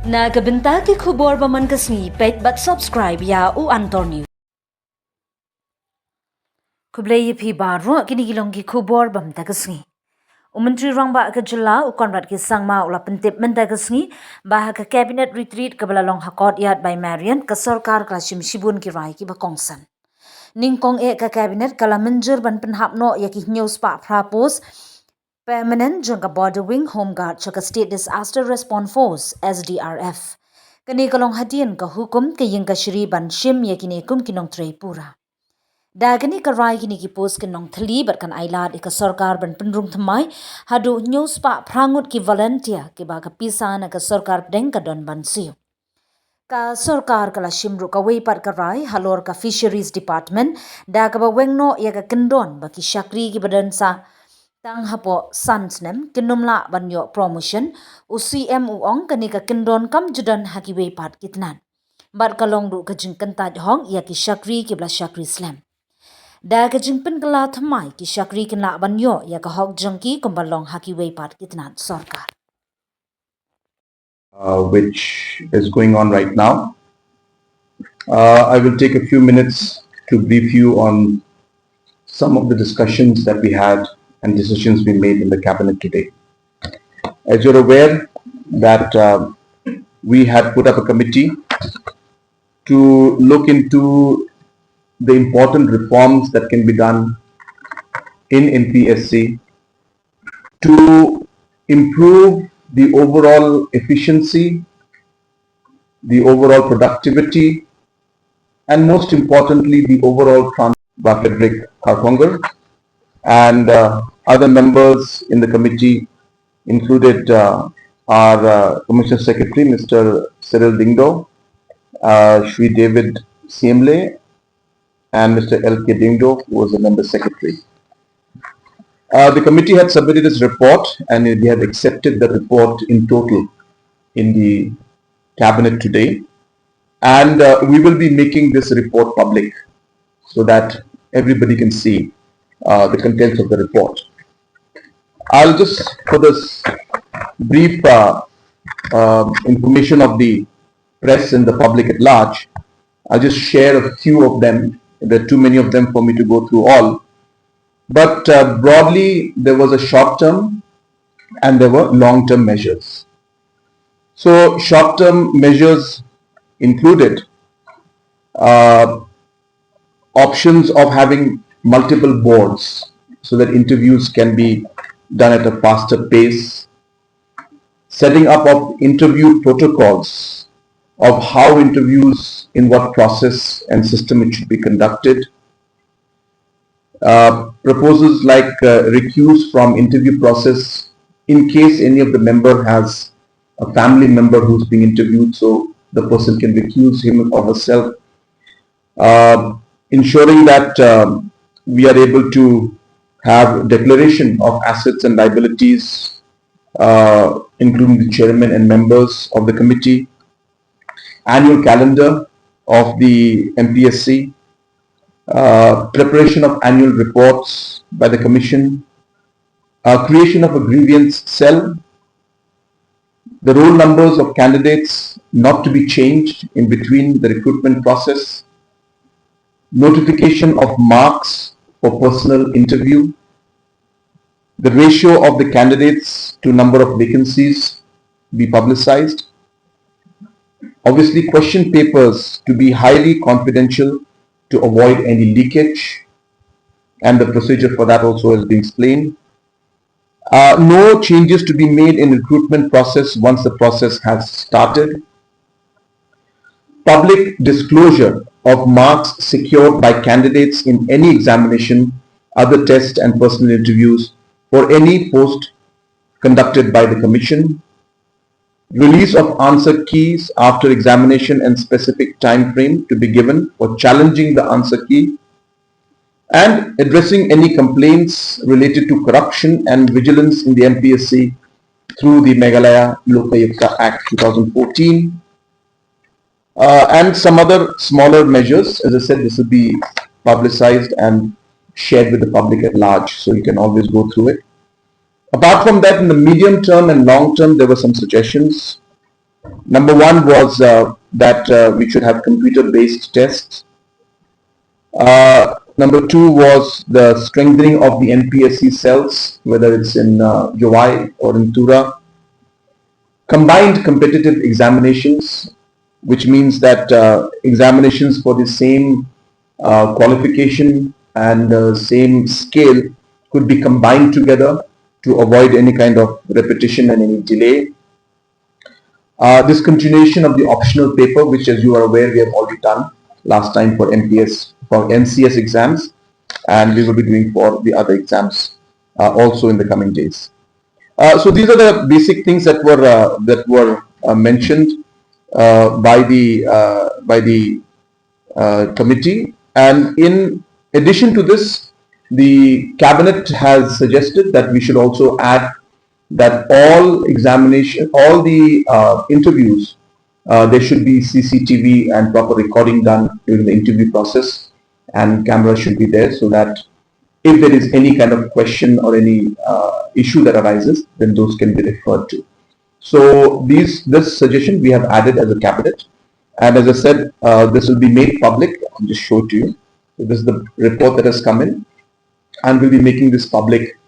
Nagabenta ki khubor baman kasni pet but subscribe ya u antor news. Kublai phi baro kini gilong ki khubor bam ta kasni. Umantri rangba ka jilla u konrad ki sangma ula pentip menta kasni bah ka cabinet retreat ka balalong hakot yat by Marian ka sarkar klashim shibun ki rai ki ba kongsan. Ningkong ka cabinet kala menjur ban pynhap no ya ki news pa propose permanent jangka border wing home guard chaka state disaster response force SDRF. Kani kalong hadian ka hukum ka yung ka shiri ban shim ya kini kum ki nongtrei pura. Dagani ka rai kini ki post ki nongthali bat kan ailad ka sarkar ban penrung thamai hadu news pa prangut ki volunteer ki ba ka pisa na ka sarkar deng ka don ban siyo. Ka sarkar kala shimru ka weipat ka rai halor ka fisheries department da ka ba wengno ya ka kendon ba ki shakri ki badan sa tang hapo sansnem kinumla banyo promotion UCM uong kani ka kindon kam judan hakiwe pat kitnan bar kalong du ka jingkan taj hong ya ki shakri ki bla shakri slam da ka jingpen kala thamai ki shakri kinla banyo ya ka hok jangki kumbalong hakiwe pat kitnan sarkar which is going on right now. I will take a few minutes to brief you on some of the discussions that we had and decisions we made in the cabinet today. As you're aware that we had put up a committee to look into the important reforms that can be done in NPSC to improve the overall efficiency, the overall productivity, and most importantly, the overall by Frederick Harkonger, and other members in the committee included our Commissioner Secretary, Mr. Cyril Dingdo, Shri David Siemle, and Mr. L.K. Dingdo, who was the member secretary. The committee had submitted its report and they had accepted the report in total in the cabinet today. And we will be making this report public so that everybody can see the contents of the report. I'll just, for this brief information of the press and the public at large, I'll just share a few of them. There are too many of them for me to go through all. But broadly, there was a short-term and there were long-term measures. So short-term measures included options of having multiple boards so that interviews can be done at a faster pace, setting up of interview protocols of how interviews, in what process and system it should be conducted, proposals like recuse from interview process in case any of the member has a family member who's being interviewed, so the person can recuse him or herself, ensuring that we are able to have declaration of assets and liabilities, including the chairman and members of the committee, annual calendar of the MPSC, preparation of annual reports by the commission, creation of a grievance cell, the roll numbers of candidates not to be changed in between the recruitment process, notification of marks for personal interview, the ratio of the candidates to number of vacancies be publicized, obviously question papers to be highly confidential to avoid any leakage, and the procedure for that also has been explained. No changes to be made in recruitment process once the process has started. Public disclosure of marks secured by candidates in any examination, other tests and personal interviews for any post conducted by the Commission. Release of answer keys after examination and specific time frame to be given for challenging the answer key, and addressing any complaints related to corruption and vigilance in the MPSC through the Meghalaya Lokayukta Act 2014, and some other smaller measures. As I said, this will be publicized and shared with the public at large, so you can always go through it. Apart from that, in the medium term and long term, there were some suggestions. Number one was that we should have computer-based tests. Number two was the strengthening of the NPSC cells, whether it's in Jowai or in Tura. Combined competitive examinations, which means that examinations for the same qualification and same scale could be combined together to avoid any kind of repetition and any delay. This continuation of the optional paper, which as you are aware, we have already done last time for NCS exams, and we will be doing for the other exams also in the coming days. So these are the basic things that were mentioned by the committee, and in addition to this, the cabinet has suggested that we should also add that all the interviews, there should be CCTV and proper recording done during the interview process, and camera should be there so that if there is any kind of question or any issue that arises, then those can be referred to. So this suggestion we have added as a cabinet, and as I said, this will be made public. I'll just show it to you. So this is the report that has come in, and we'll be making this public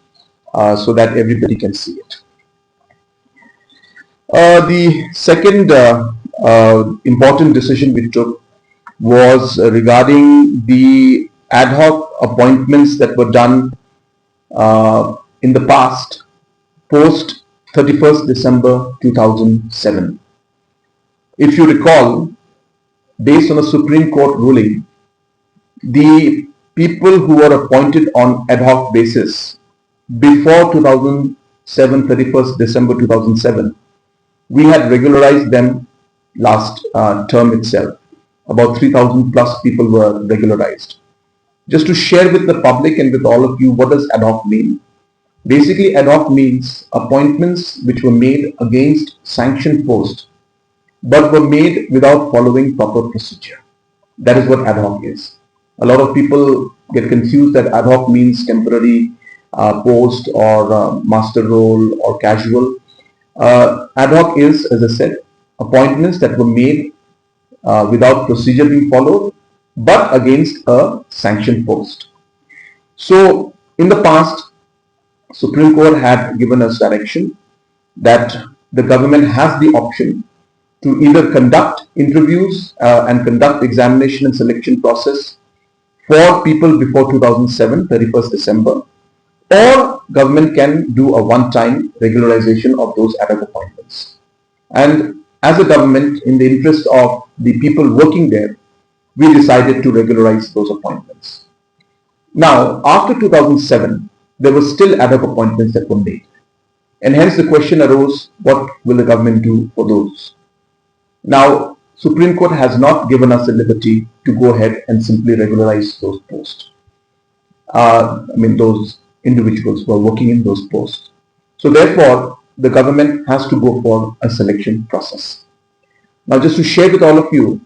so that everybody can see it. The second important decision we took was regarding the ad hoc appointments that were done in the past post 31st December 2007. If you recall, based on a Supreme Court ruling, the people who were appointed on ad hoc basis before 2007, 31st December 2007, we had regularized them last term itself. About 3,000 plus people were regularized. Just to share with the public and with all of you, what does ad hoc mean? Basically, ad hoc means appointments which were made against sanctioned post, but were made without following proper procedure. That is what ad hoc is. A lot of people get confused that ad hoc means temporary post or master role or casual. Ad hoc is, as I said, appointments that were made without procedure being followed, but against a sanctioned post. So in the past, Supreme Court had given us direction that the government has the option to either conduct interviews and conduct examination and selection process for people before 2007, 31st December, or government can do a one-time regularization of those ad hoc appointments. And as a government, in the interest of the people working there, we decided to regularize those appointments. Now, after 2007, there were still ad hoc appointments that were made. And hence the question arose, what will the government do for those? Now, Supreme Court has not given us the liberty to go ahead and simply regularize those posts. Those individuals who are working in those posts. So therefore, the government has to go for a selection process. Now, just to share with all of you,